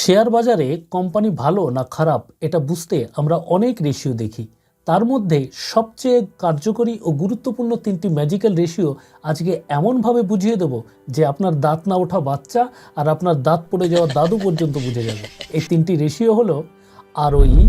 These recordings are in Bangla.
শেয়ার বাজারে কোম্পানি ভালো না খারাপ এটা বুঝতে আমরা অনেক রেশিও দেখি। তার মধ্যে সবচেয়ে কার্যকরী ও গুরুত্বপূর্ণ তিনটি ম্যাজিক্যাল রেশিও আজকে এমনভাবে বুঝিয়ে দেব যে আপনার দাঁত না ওঠা বাচ্চা আর আপনার দাঁত পড়ে যাওয়া দাদু পর্যন্ত বুঝে যাবে। এই তিনটি রেশিও হলো ROE,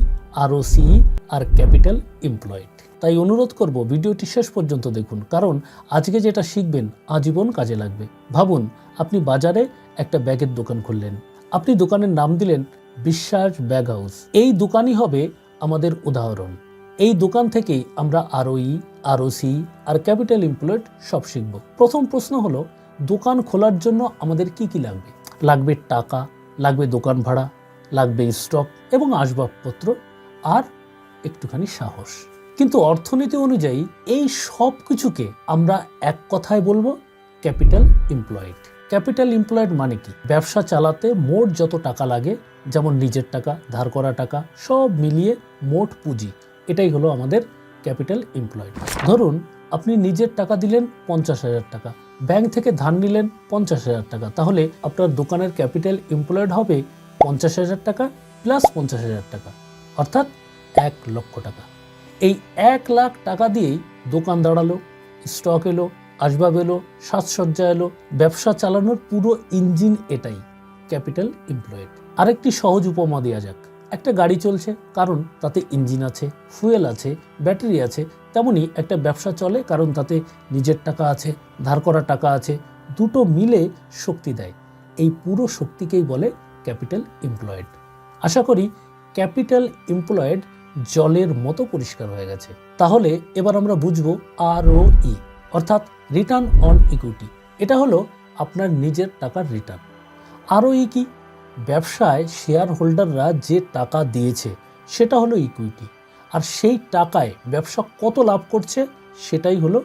ROCE আর ক্যাপিটাল এমপ্লয়েড। তাই অনুরোধ করব ভিডিওটি শেষ পর্যন্ত দেখুন, কারণ আজকে যেটা শিখবেন আজীবন কাজে লাগবে। ভাবুন, আপনি বাজারে একটা ব্যাগের দোকান খুললেন। আপনি দোকানের নাম দিলেন বিশ্বাস ব্যাগ হাউস। এই দোকানই হবে আমাদের উদাহরণ। এই দোকান থেকেই আমরা ROE, ROCE আর ক্যাপিটাল এমপ্লয়েড সব শিখব। প্রথম প্রশ্ন হলো, দোকান খোলার জন্য আমাদের কি কি লাগবে? লাগবে টাকা, লাগবে দোকান ভাড়া, লাগবে স্টক এবং আসবাবপত্র, আর একটুখানি সাহস। কিন্তু অর্থনীতি অনুযায়ী এই সব কিছুকে আমরা এক কথায় বলবো ক্যাপিটাল এমপ্লয়েড। ক্যাপিটাল এমপ্লয়েড মানে কি? ব্যবসা চালাতে মোট যত টাকা লাগে, যেমন নিজের টাকা, ধার করা টাকা, সব মিলিয়ে মোট পুঁজি, এটাই হলো আমাদের ক্যাপিটাল এমপ্লয়েড। ধরুন আপনি নিজের টাকা দিলেন 50,000 টাকা, ব্যাংক থেকে ধার নিলেন 50,000 টাকা, তাহলে আপনার দোকানের ক্যাপিটাল এমপ্লয়েড হবে 50,000 টাকা প্লাস 50,000 টাকা, অর্থাৎ 1 লক্ষ টাকা। এই 1 লাখ টাকা দিয়েই দোকান দাঁড়ালো, স্টক এলো, আসবাব এলো, সাজসজ্জা এলো, ব্যবসা চালানোর পুরো ইঞ্জিন এটাই ক্যাপিটাল এমপ্লয়েড। আরেকটি সহজ উপমা দেওয়া যাক। একটা গাড়ি চলছে কারণ তাতে ইঞ্জিন আছে, ফুয়েল আছে, ব্যাটারি আছে। তেমনি একটা ব্যবসা চলে কারণ তাতে নিজের টাকা আছে, ধার করা টাকা আছে, দুটো মিলে শক্তি দেয়। এই পুরো শক্তিকেই বলে ক্যাপিটাল এমপ্লয়েড। আশা করি ক্যাপিটাল এমপ্লয়েড জলের মতো পরিষ্কার হয়ে গেছে। তাহলে এবার আমরা বুঝবো ROE, অর্থাৎ রিটার্ন অন ইকুইটি। এটা হলো আপনার নিজের টাকার রিটার্ন। ROE কি? ব্যবসায় শেয়ার হোল্ডাররা যে টাকা দিয়েছে সেটা হলো ইকুইটি, আর সেই টাকায় ব্যবসা কত লাভ করছে সেটাই হলো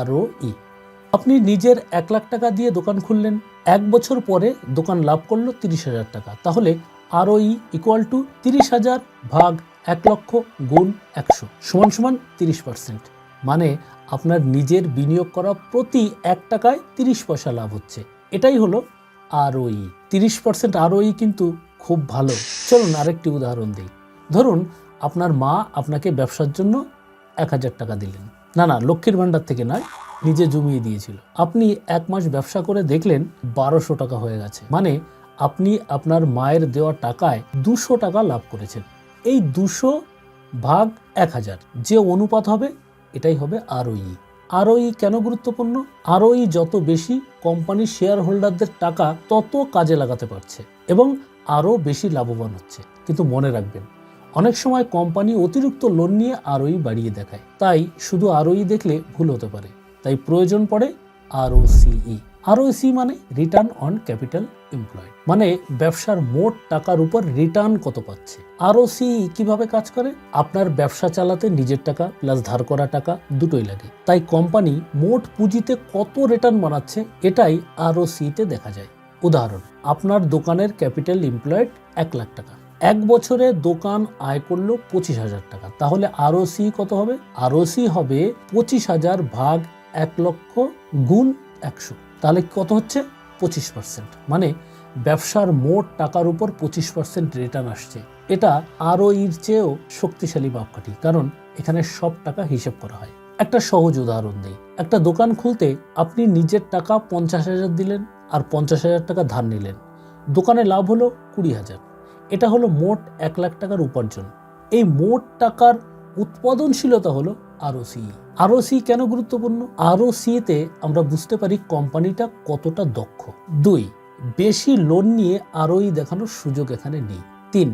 ROE। আপনি নিজের 1 লাখ টাকা দিয়ে দোকান খুললেন, 1 বছর পরে দোকান লাভ করলো 30,000 টাকা, তাহলে ROE ইকুয়াল টু 30,000 ভাগ 1 লক্ষ গুণ 100 সমান সমান 30%। মানে আপনার নিজের বিনিয়োগ করা প্রতি 1 টাকায় 30 পয়সা লাভ হচ্ছে। এটাই হলো ROE। 30% ROE কিন্তু খুব ভালো। চলুন আরেকটি উদাহরণ দিই। ধরুন আপনার মা আপনাকে ব্যবসার জন্য 1,000 টাকা দিলেন। না, লক্ষ্মীর ভাণ্ডার থেকে নয়, নিজে জমিয়ে দিয়েছিল। আপনি 1 মাস ব্যবসা করে দেখলেন 1200 টাকা হয়ে গেছে। মানে আপনি আপনার মায়ের দেওয়া টাকায় 200 টাকা লাভ করেছেন। এই 200 ভাগ 1000 যে অনুপাত হবে এটাই হবে ROE। ROE কেন গুরুত্বপূর্ণ? ROE যত বেশি, কোম্পানির শেয়ার হোল্ডারদের টাকা তত কাজে লাগাতে পারছে এবং আরও বেশি লাভবান হচ্ছে। কিন্তু মনে রাখবেন, অনেক সময় কোম্পানি অতিরিক্ত লোন নিয়ে ROE বাড়িয়ে দেখায়। তাই শুধু ROE দেখলে ভুল হতে পারে। তাই প্রয়োজন পড়ে ROCE। ROCE মানে রিটার্ন অন ক্যাপিটাল এমপ্লয়েড, মানে ব্যবসার মোট টাকার উপর রিটার্ন কত পাচ্ছে। ROCE কিভাবে কাজ করে? আপনার ব্যবসা চালাতে নিজের টাকা প্লাস ধার করা টাকা দুটোই লাগে। তাই কোম্পানি মোট পুঁজিতে কত রিটার্ন বানাচ্ছে এটাই ROCE তে দেখা যায়। উদাহরণ, আপনার দোকানের ক্যাপিটাল এমপ্লয়েড 1 লাখ টাকা, 1 বছরে দোকান আয় করলো 25,000 টাকা, তাহলে ROCE কত হবে? ROCE হবে 25,000 ভাগ 1 লক্ষ গুণ 100, তাহলে কত হচ্ছে? 25%। মানে ব্যবসার মোট টাকার উপর 25% রিটার্ন আসছে। এটা ROEর চেয়েও শক্তিশালী মাপকাঠি, কারণ এখানে সব টাকা হিসেব করা হয়। একটা সহজ উদাহরণ দিই। একটা দোকান খুলতে আপনি নিজের টাকা 50,000 দিলেন আর 50,000 টাকা ধার নিলেন। দোকানে লাভ হলো 20,000। এটা হলো মোট 1 লাখ টাকার উপার্জন। এই মোট টাকার উৎপাদনশীলতা হলো ROCE। ROCE কেন গুরুত্বপূর্ণ? ROCE তে আমরা বুঝতে পারি কোম্পানিটা কতটা দক্ষ। 2, বেশি লোন নিয়ে ROE দেখানোর সুযোগ এখানে নেই। 3,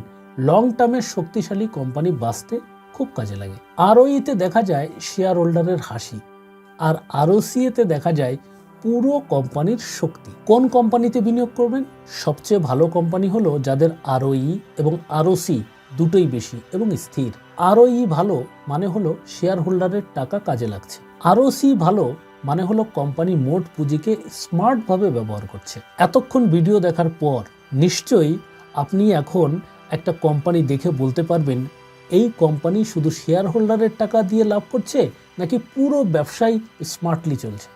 লং টার্মের শক্তিশালী কোম্পানি বাঁচতে খুব কাজে লাগে। ROE তে দেখা যায় শেয়ার হোল্ডারের হাসি, আর ROCE তে দেখা যায় পুরো কোম্পানির শক্তি। কোন কোম্পানিতে বিনিয়োগ করবেন? সবচেয়ে ভালো কোম্পানি হলো যাদের ROE এবং ROCE দুটোই বেশি এবং স্থির। ROE ভালো মানে হলো শেয়ার হোল্ডারের টাকা কাজে লাগছে। ROCE ভালো মানে হলো কোম্পানি মোট পুঁজিকে স্মার্টভাবে ব্যবহার করছে। এতক্ষণ ভিডিও দেখার পর নিশ্চয়ই আপনি এখন একটা কোম্পানি দেখে বলতে পারবেন এই কোম্পানি শুধু শেয়ার হোল্ডারের টাকা দিয়ে লাভ করছে নাকি পুরো ব্যবসায় স্মার্টলি চলছে।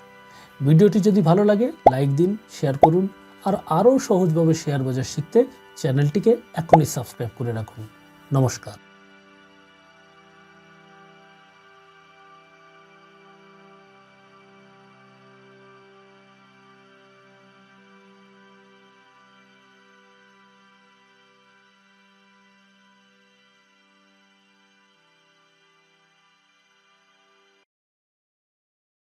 ভিডিওটি যদি ভালো লাগে লাইক দিন, শেয়ার করুন, আর আরও সহজভাবে শেয়ার বাজার শিখতে চ্যানেলটিকে এখনই সাবস্ক্রাইব করে রাখুন। নমস্কার।